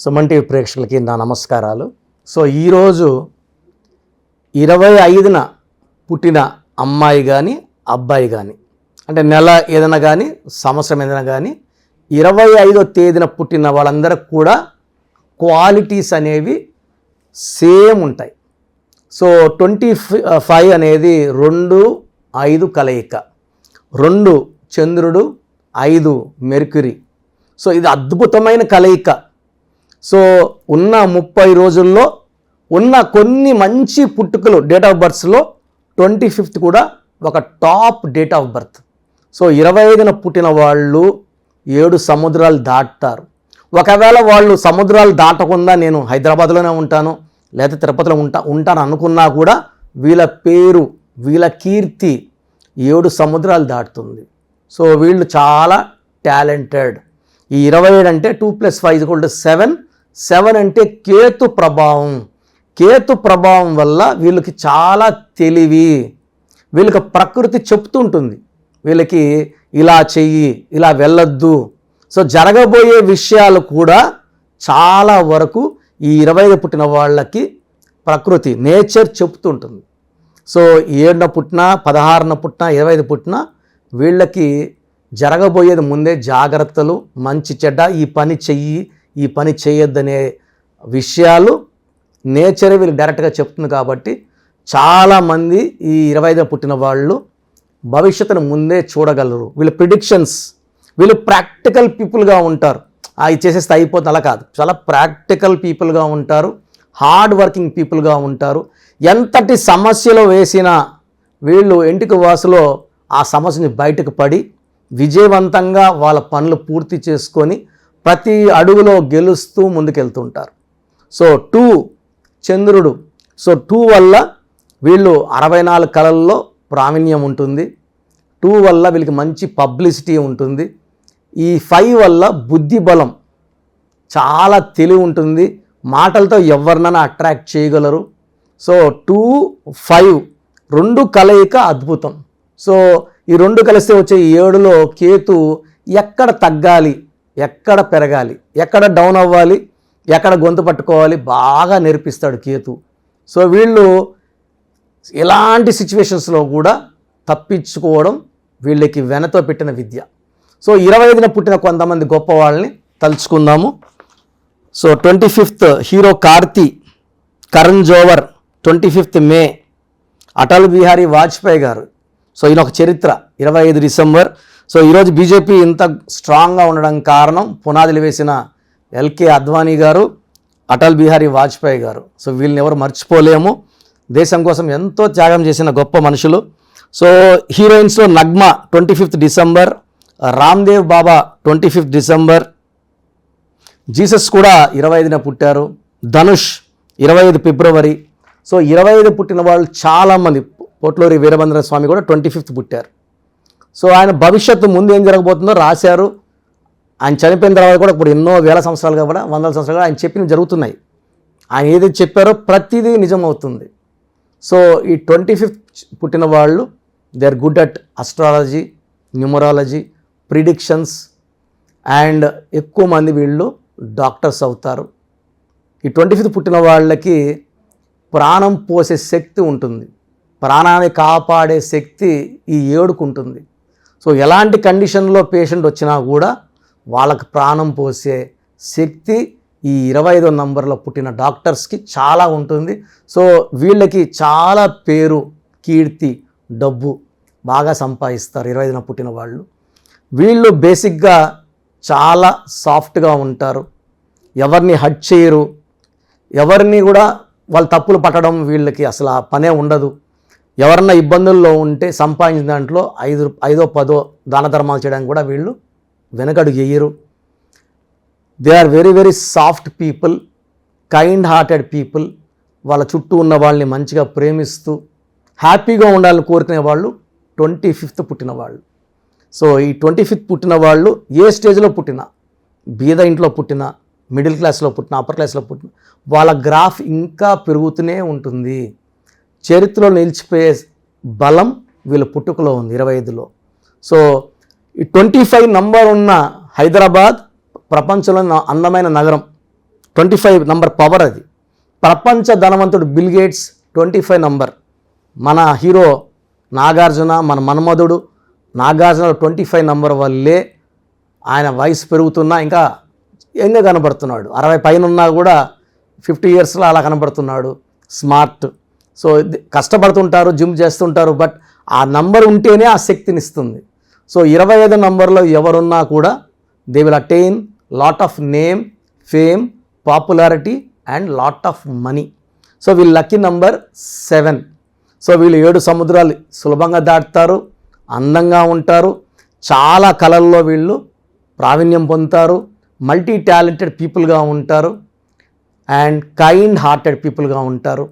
Suman TV ప్రేక్షకులకి నా నమస్కారాలు. సో ఈరోజు 25న పుట్టిన అమ్మాయి కానీ అబ్బాయి కానీ, అంటే నెల ఏదైనా కానీ సంవత్సరం ఏదైనా కానీ 25వ తేదీన పుట్టిన వాళ్ళందరికీ కూడా క్వాలిటీస్ అనేవి సేమ్ ఉంటాయి. సో 25 అనేది 2-5 కలయిక, 2 చంద్రుడు, 5 మెర్క్యూరీ. సో ఇది అద్భుతమైన కలయిక. సో ఉన్న 30 రోజుల్లో ఉన్న కొన్ని మంచి పుట్టుకలు డేట్ ఆఫ్ బర్త్స్లో 25th కూడా ఒక top date of birth. So 25న పుట్టిన వాళ్ళు 7 సముద్రాలు దాటుతారు. ఒకవేళ వాళ్ళు సముద్రాలు దాటకుండా నేను హైదరాబాద్లోనే ఉంటాను లేదా తిరుపతిలో ఉంటాను అనుకున్నా కూడా వీళ్ళ పేరు, వీళ్ళ కీర్తి 7 సముద్రాలు దాటుతుంది. సో వీళ్ళు చాలా టాలెంటెడ్. ఈ 27 అంటే 2 + 5 = 7. 7 అంటే కేతు ప్రభావం. కేతు ప్రభావం వల్ల వీళ్ళకి చాలా తెలివి, వీళ్ళకి ప్రకృతి చెప్తుంటుంది వీళ్ళకి ఇలా చెయ్యి, ఇలా వెళ్ళొద్దు. సో జరగబోయే విషయాలు కూడా చాలా వరకు ఈ 25 పుట్టిన వాళ్ళకి ప్రకృతి, నేచర్ చెప్తుంటుంది. సో 7న పుట్టినా, 16న పుట్టినా, 25 పుట్టినా వీళ్ళకి జరగబోయేది ముందే జాగ్రత్తలు, మంచి చెడ్డ, ఈ పని చెయ్యి, ఈ పని చేయొద్దనే విషయాలు నేచరే వీళ్ళు డైరెక్ట్గా చెప్తుంది. కాబట్టి చాలామంది ఈ 25న పుట్టిన వాళ్ళు భవిష్యత్తును ముందే చూడగలరు. వీళ్ళ ప్రిడిక్షన్స్, వీళ్ళు ప్రాక్టికల్ పీపుల్గా ఉంటారు. ఇది చేసేస్తే అయిపోతుంది అలా కాదు, చాలా ప్రాక్టికల్ పీపుల్గా ఉంటారు, హార్డ్ వర్కింగ్ పీపుల్గా ఉంటారు. ఎంతటి సమస్యలో వేసినా వీళ్ళు ఇంటికి వాసులో ఆ సమస్యని బయటకు పడి విజయవంతంగా వాళ్ళ పనులు పూర్తి చేసుకొని ప్రతి అడుగులో గెలుస్తూ ముందుకెళ్తుంటారు. సో 2 చంద్రుడు. సో 2 వల్ల వీళ్ళు 64 కళల్లో ప్రావీణ్యం ఉంటుంది. 2 వల్ల వీళ్ళకి మంచి పబ్లిసిటీ ఉంటుంది. ఈ 5 వల్ల బుద్ధి బలం, చాలా తెలివి ఉంటుంది, మాటలతో ఎవరినైనా అట్రాక్ట్ చేయగలరు. సో 2, 5 2 కలయిక అద్భుతం. సో ఈ 2 కలిస్తే వచ్చే 7లో కేతు ఎక్కడ తగ్గాలి, ఎక్కడ పెరగాలి, ఎక్కడ డౌన్ అవ్వాలి, ఎక్కడ గొంతు పట్టుకోవాలి బాగా నేర్పిస్తాడు కేతు. సో వీళ్ళు ఎలాంటి సిచ్యువేషన్స్లో కూడా తప్పించుకోవడం వీళ్ళకి వెనతో పెట్టిన విద్య. సో 25న పుట్టిన కొంతమంది గొప్ప వాళ్ళని తలుచుకుందాము. So 25th hero Karthi, Karan Johar. 25th May Atal Bihari Vajpayee garu. So ఈయన ఒక చరిత్ర. 25 డిసెంబర్. సో ఈరోజు బీజేపీ ఇంత స్ట్రాంగ్గా ఉండడం కారణం పునాదులు వేసిన ఎల్కే అద్వానీ గారు, అటల్ బిహారీ వాజ్పేయి గారు. సో వీళ్ళని ఎవరు మర్చిపోలేము. దేశం కోసం ఎంతో త్యాగం చేసిన గొప్ప మనుషులు. సో హీరోయిన్స్లో Nagma 25th December, Ramdev Baba 25th December, Jesus కూడా 25న పుట్టారు, ధనుష్ 25 ఫిబ్రవరి. సో 25 పుట్టిన వాళ్ళు చాలామంది. పోట్లూరి వీరభద్ర స్వామి కూడా 25th పుట్టారు. సో ఆయన భవిష్యత్తు ముందు ఏం జరగబోతుందో రాశారు. ఆయన చనిపోయిన తర్వాత కూడా ఇప్పుడు ఎన్నో వేల సంవత్సరాలుగా కూడా, వందల సంవత్సరాలుగా ఆయన చెప్పినవి జరుగుతున్నాయి. ఆయన ఏదైతే చెప్పారో ప్రతిదీ నిజమవుతుంది. సో ఈ 25th పుట్టిన వాళ్ళు they are good at astrology, numerology, predictions, and ఎక్కువ మంది వీళ్ళు డాక్టర్స్ అవుతారు. ఈ 25th పుట్టిన వాళ్ళకి ప్రాణం పోసే శక్తి ఉంటుంది, ప్రాణాన్ని కాపాడే శక్తి ఈ 7కు ఉంటుంది. సో ఎలాంటి కండిషన్లో పేషెంట్ వచ్చినా కూడా వాళ్ళకి ప్రాణం పోసే శక్తి ఈ 25వ నంబర్లో పుట్టిన డాక్టర్స్కి చాలా ఉంటుంది. సో వీళ్ళకి చాలా పేరు, కీర్తి, డబ్బు బాగా సంపాదిస్తారు 25న పుట్టిన వాళ్ళు. వీళ్ళు బేసిక్గా చాలా సాఫ్ట్గా ఉంటారు, ఎవరిని హర్ట్ చేయరు, ఎవరిని కూడా వాళ్ళు తప్పులు పట్టడం వీళ్ళకి అసలు ఆ పనే ఉండదు. ఎవరన్నా ఇబ్బందుల్లో ఉంటే సంపాదించిన దాంట్లో 5-10 దాన ధర్మాలు చేయడానికి కూడా వీళ్ళు వెనకడుగు వేయరు. They are very very soft people, kind hearted people. వాళ్ళ చుట్టూ ఉన్న వాళ్ళని మంచిగా ప్రేమిస్తూ హ్యాపీగా ఉండాలని కోరుకునే వాళ్ళు 25th పుట్టిన వాళ్ళు. సో ఈ 25th పుట్టిన వాళ్ళు ఏ స్టేజ్లో పుట్టినా, బీద ఇంట్లో పుట్టినా, మిడిల్ క్లాస్లో పుట్టినా, అప్పర్ క్లాస్లో పుట్టినా, వాళ్ళ గ్రాఫ్ ఇంకా పెరుగుతూనే ఉంటుంది. చరిత్రలో నిలిచిపోయే బలం వీళ్ళ పుట్టుకలో ఉంది 25లో. సో ఈ 25 నంబర్ ఉన్న హైదరాబాద్ ప్రపంచంలో అందమైన నగరం. 25 నంబర్ పవర్ అది. ప్రపంచ ధనవంతుడు బిల్ గేట్స్ 25 నంబర్. మన హీరో నాగార్జున, మన మన్మధుడు నాగార్జున 25 నంబర్ వల్లే ఆయన వయసు పెరుగుతున్నా ఇంకా యంగ్గా కనబడుతున్నాడు. 60 పైన ఉన్నా కూడా 50 ఇయర్స్లో అలా కనబడుతున్నాడు. స్మార్ట్. సో కష్టపడుతుంటారు, జిమ్ చేస్తుంటారు, బట్ ఆ నంబర్ ఉంటేనే ఆ శక్తిని ఇస్తుంది. సో 25 నంబర్లో ఎవరున్నా కూడా they will attain lot of name, fame, popularity and lot of money. So వీళ్ళు లక్కీ నంబర్ 7. సో వీళ్ళు 7 సముద్రాలు సులభంగా దాటుతారు, అందంగా ఉంటారు, చాలా కళల్లో వీళ్ళు ప్రావీణ్యం పొందుతారు, మల్టీ టాలెంటెడ్ పీపుల్గా ఉంటారు అండ్ కైండ్ హార్టెడ్ పీపుల్గా ఉంటారు.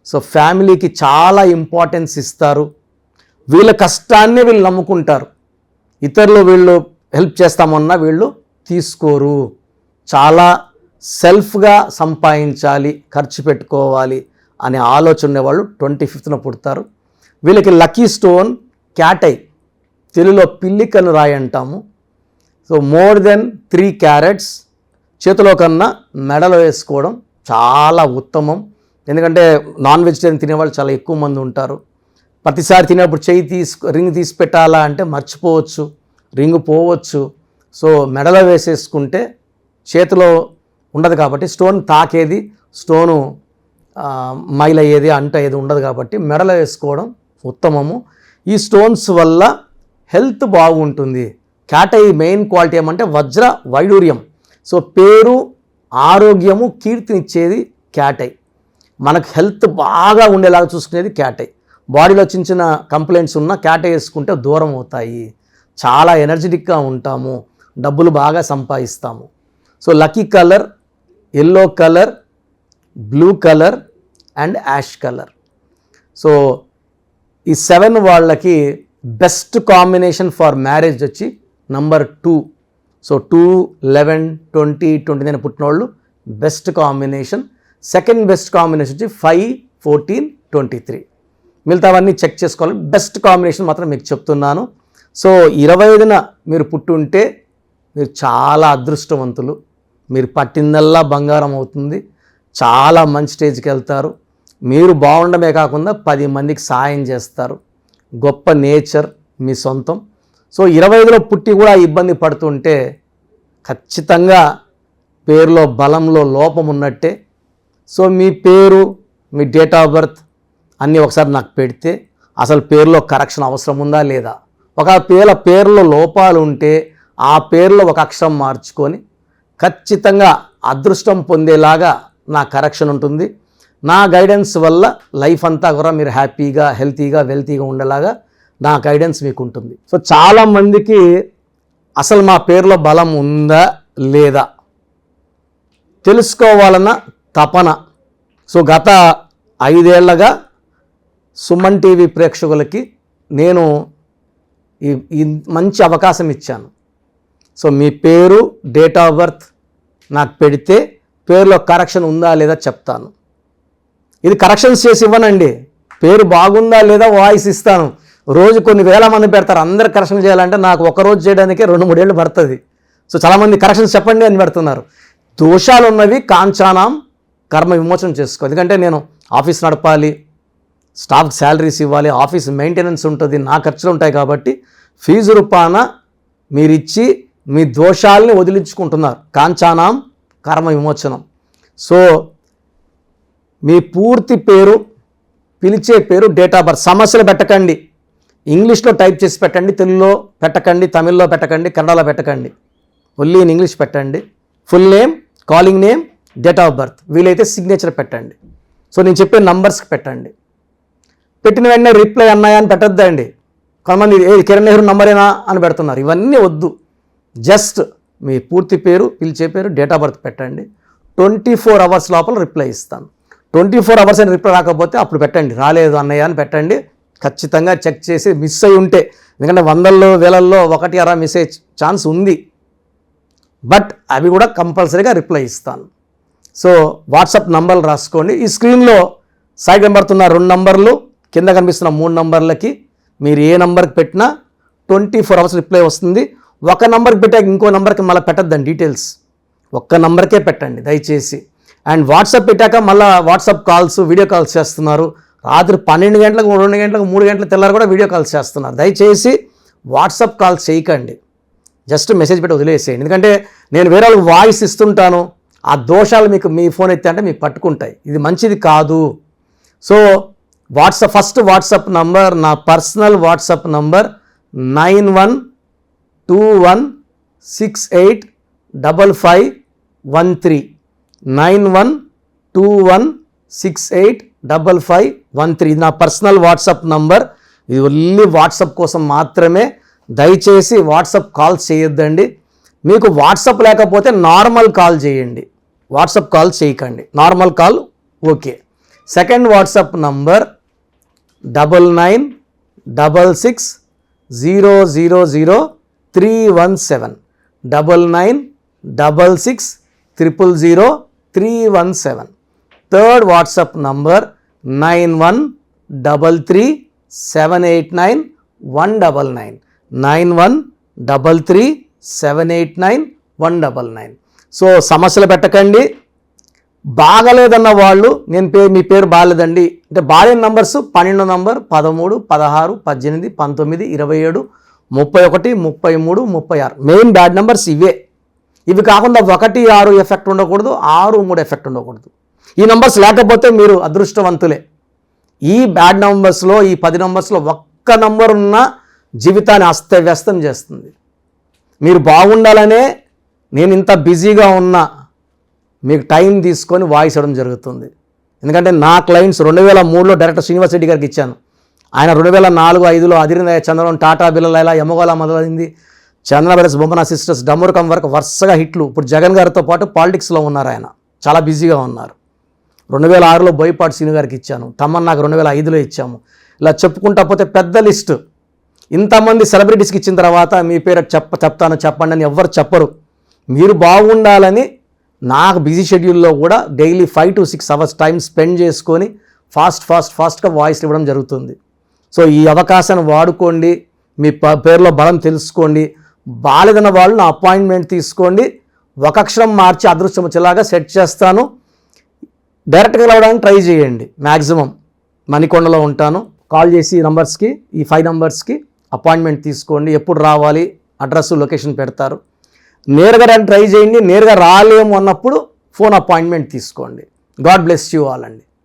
సో ఫ్యామిలీకి చాలా ఇంపార్టెన్స్ ఇస్తారు. వీళ్ళ కష్టాన్ని వీళ్ళు నమ్ముకుంటారు. ఇతరులు వీళ్ళు హెల్ప్ చేస్తామన్నా వీళ్ళు తీసుకోరు. చాలా సెల్ఫ్గా సంపాదించాలి, ఖర్చు పెట్టుకోవాలి అనే ఆలోచన ఉండేవాళ్ళు 25న పుడతారు. వీళ్ళకి లక్కీ స్టోన్ క్యాటై, తెలుగులో పిల్లికను రాయి అంటాము. సో మోర్ దెన్ 3 క్యారెట్స్ చేతిలో కన్నా మెడలో వేసుకోవడం చాలా ఉత్తమం. ఎందుకంటే నాన్ వెజిటేరియన్ తినేవాళ్ళు చాలా ఎక్కువ మంది ఉంటారు. ప్రతిసారి తినేప్పుడు రింగ్ తీసి పెట్టాలా అంటే మర్చిపోవచ్చు, రింగ్ పోవచ్చు. సో మెడలో వేసేసుకుంటే చేతిలో ఉండదు కాబట్టి, స్టోన్ తాకేది, స్టోను మైల్ అయ్యేది, అంట ఏది ఉండదు కాబట్టి మెడలో వేసుకోవడం ఉత్తమము. ఈ స్టోన్స్ వల్ల హెల్త్ బాగుంటుంది. క్యాటై మెయిన్ క్వాలిటీ ఏమంటే వజ్ర వైడూర్యం. సో పేరు, ఆరోగ్యము, కీర్తినిచ్చేది క్యాటై. మనకు హెల్త్ బాగా ఉండేలాగా చూసుకునేది క్యాటై. బాడీలో చిన్న చిన్న కంప్లైంట్స్ ఉన్నా క్యాటై వేసుకుంటే దూరం అవుతాయి. చాలా ఎనర్జెటిక్గా ఉంటాము, డబ్బులు బాగా సంపాదిస్తాము. So lucky colour yellow colour, blue colour and ash colour. So ఈ 7 వాళ్ళకి బెస్ట్ కాంబినేషన్ ఫర్ మ్యారేజ్ వచ్చి నంబర్ 2. సో 2, 11, 20, 29 పుట్టిన వాళ్ళు best combination. Second best combination వచ్చి 5, 14, 23. మిగతావన్నీ చెక్ చేసుకోవాలి. బెస్ట్ కాంబినేషన్ మాత్రం మీకు చెప్తున్నాను. సో 25న మీరు పుట్టుంటే మీరు చాలా అదృష్టవంతులు. మీరు పట్టిందల్లా బంగారం అవుతుంది. చాలా మంచి స్టేజ్కి వెళ్తారు. మీరు బాగుండమే కాకుండా 10 మందికి సాయం చేస్తారు. గొప్ప నేచర్ మీ సొంతం. సో 25లో పుట్టి కూడా ఇబ్బంది పడుతుంటే ఖచ్చితంగా పేరులో బలంలో లోపం ఉన్నట్టే. సో మీ పేరు, మీ డేట్ ఆఫ్ బర్త్ అన్నీ ఒకసారి నాకు పెడితే అసలు పేరులో కరెక్షన్ అవసరం ఉందా లేదా, ఒక పేరులో లోపాలు ఉంటే ఆ పేరులో ఒక అక్షరం మార్చుకొని ఖచ్చితంగా అదృష్టం పొందేలాగా నా కరెక్షన్ ఉంటుంది. నా గైడెన్స్ వల్ల లైఫ్ అంతా కూడా మీరు హ్యాపీగా, హెల్తీగా, వెల్తీగా ఉండేలాగా నా గైడెన్స్ మీకు ఉంటుంది. సో చాలామందికి అసలు మా పేరులో బలం ఉందా లేదా తెలుసుకోవాలన్న తపన. సో గత 5 ఏళ్లుగా సుమన్ టీవీ ప్రేక్షకులకి నేను ఈ మంచి అవకాశం ఇచ్చాను. సో మీ పేరు, డేట్ ఆఫ్ బర్త్ నాకు పెడితే పేరులో కరెక్షన్ ఉందా లేదా చెప్తాను. ఇది కరెక్షన్స్ చేసి ఇవ్వనండి. పేరు బాగుందా లేదా వాయిస్ ఇస్తాను. రోజు కొన్ని వేల మంది పెడతారు. అందరు కరెక్షన్ చేయాలంటే నాకు ఒకరోజు చేయడానికే 2-3 ఏళ్ళు పడుతుంది. సో చాలామంది కరెక్షన్స్ చెప్పండి అని పెడుతున్నారు. దోషాలు ఉన్నవి కాంచానాం కర్మ విమోచన చేసుకో. ఎందుకంటే నేను ఆఫీస్ నడపాలి, స్టాఫ్ శాలరీస్ ఇవ్వాలి, ఆఫీస్ మెయింటెనెన్స్ ఉంటుంది, నా ఖర్చులు ఉంటాయి. కాబట్టి ఫీజు రూపాన మీరిచ్చి మీ దోషాలని వదిలించుకుంటున్నారు. కాంచానాం కర్మ విమోచనం. సో మీ పూర్తి పేరు, పిలిచే పేరు, డేట్ ఆఫ్ బర్త్ సమస్యలు పెట్టకండి. ఇంగ్లీష్లో టైప్ చేసి పెట్టండి, తెలుగులో పెట్టకండి, తమిళ్లో పెట్టకండి, కన్నడలో పెట్టకండి. ఓన్లీ ఇన్ ఇంగ్లీష్ పెట్టండి. Full name, calling name, date of birth, వీలైతే సిగ్నేచర్ పెట్టండి. సో నేను చెప్పే నంబర్స్కి పెట్టండి. పెట్టిన వెంటనే రిప్లై అన్నాయా అని పెట్టద్దండి. కొంతమంది కిరణ్ నెహ్రూ నంబరేనా అని పెడుతున్నారు. ఇవన్నీ వద్దు. జస్ట్ మీ పూర్తి పేరు, పిలిచే పేరు, డేట్ ఆఫ్ బర్త్ పెట్టండి. 24 అవర్స్ లోపల రిప్లై ఇస్తాను. 24 అవర్స్ అని రిప్లై రాకపోతే అప్పుడు పెట్టండి, రాలేదు అన్నయ్య అని పెట్టండి. ఖచ్చితంగా చెక్ చేసి మిస్ అయి ఉంటే, ఎందుకంటే 100లో 1000లో 1 అరా మిస్ అయ్యే ఛాన్స్ ఉంది. బట్ అవి కూడా కంపల్సరీగా రిప్లై ఇస్తాను. సో వాట్సాప్ నంబర్లు రాసుకోండి. ఈ స్క్రీన్లో సైడ్ కనబడుతున్న 2 నంబర్లు, కింద కనిపిస్తున్న 3 నంబర్లకి మీరు ఏ నంబర్కి పెట్టినా 24 అవర్స్ రిప్లై వస్తుంది. ఒక నంబర్కి పెట్టాక ఇంకో నంబర్కి మళ్ళీ పెట్టద్దండి డీటెయిల్స్. ఒక్క నంబర్కే పెట్టండి దయచేసి. అండ్ వాట్సాప్ పెట్టాక మళ్ళీ వాట్సాప్ కాల్స్ వీడియో కాల్స్ చేస్తున్నారు. రాత్రి 12 గంటలకు 2 గంటలకు 3 గంటలకు తెల్లారు కూడా వీడియో కాల్స్ చేస్తున్నారు. దయచేసి వాట్సాప్ కాల్స్ చేయకండి, జస్ట్ మెసేజ్ పెట్టి వదిలేసేయండి. ఎందుకంటే నేను వేరే వాళ్ళకి వాయిస్ ఇస్తుంటాను, ఆ దోషాలు మీకు మీ ఫోన్ ఎత్తే అంటే మీకు పట్టుకుంటాయి, ఇది మంచిది కాదు. సో ఫస్ట్ వాట్సాప్ నంబర్, నా పర్సనల్ వాట్సాప్ నంబర్ 9121685513 9121685513. ఇది నా పర్సనల్ వాట్సాప్ నంబర్. ఇది ఓన్లీ వాట్సాప్ కోసం మాత్రమే. దయచేసి వాట్సాప్ కాల్స్ చేయొద్దండి. మీకు వాట్సాప్ లేకపోతే నార్మల్ కాల్ చేయండి, వాట్సాప్ కాల్ చేయకండి. Normal call okay. Second WhatsApp number 9966000317 9966000317. Third WhatsApp number 9133789199 9133789199. So సమస్యలు పెట్టకండి. బాగలేదన్న వాళ్ళు మీ పేరు బాగలేదండి అంటే బాలేని numbers 12 number 13 16 18 19 27 31 33 36 main bad numbers ఇవే. ఇవి కాకుండా 1 6 ఎఫెక్ట్ ఉండకూడదు, 6 3 ఎఫెక్ట్ ఉండకూడదు. ఈ నంబర్స్ లేకపోతే మీరు అదృష్టవంతులే. ఈ బ్యాడ్ నంబర్స్లో, ఈ 10 నంబర్స్లో ఒక్క నంబర్ ఉన్న జీవితాన్ని అస్తవ్యస్తం చేస్తుంది. మీరు బాగుండాలనే నేను ఇంత బిజీగా ఉన్నా మీకు టైం తీసుకొని వాయిస్ ఇవ్వడం జరుగుతుంది. ఎందుకంటే నా క్లయింట్స్ 2003లో డైరెక్టర్ శ్రీనివాస్ రెడ్డి గారికి ఇచ్చాను. ఆయన 2004-5లో అదిరిన చంద్రబాబు, టాటా బిర్లా, యమగోళ మొదలైంది, చంద్ర బ్రదర్స్, బొమ్మన సిస్టర్స్, డమ్మూరకం వరకు వరుసగా హిట్లు. ఇప్పుడు జగన్ గారితో పాటు పాలిటిక్స్లో ఉన్నారు, ఆయన చాలా బిజీగా ఉన్నారు. 2006లో బోయపాటి శ్రీను గారికి ఇచ్చాను, తమన్నాకు 2005లో ఇచ్చాము. ఇలా చెప్పుకుంటా పోతే పెద్ద లిస్టు. ఇంతమంది సెలబ్రిటీస్కి ఇచ్చిన తర్వాత మీ పేరు చెప్తాను చెప్పండి అని ఎవ్వరు చెప్పరు. మీరు బాగుండాలని నాకు బిజీ షెడ్యూల్లో కూడా daily 5 to 6 hours time spend చేసుకొని ఫాస్ట్గా వాయిస్ ఇవ్వడం జరుగుతుంది. సో ఈ అవకాశాన్ని వాడుకోండి, మీ పేరులో బలం తెలుసుకోండి. బాలేదన్న వాళ్ళు నా అపాయింట్మెంట్ తీసుకోండి, ఒక అక్షరం మార్చి అదృష్టం వచ్చేలాగా సెట్ చేస్తాను. డైరెక్ట్గా రావడానికి ట్రై చేయండి. మ్యాక్సిమం మణికొండలో ఉంటాను. కాల్ చేసి ఈ నంబర్స్కి, ఈ 5 నంబర్స్కి అపాయింట్మెంట్ తీసుకోండి. ఎప్పుడు రావాలి, అడ్రస్, లొకేషన్ పెడతారు. నేరుగా ట్రై చేయండి. నేరుగా రాలేము అన్నప్పుడు ఫోన్ అపాయింట్మెంట్ తీసుకోండి. గాడ్ బ్లెస్ యూ ఆల్ అండి.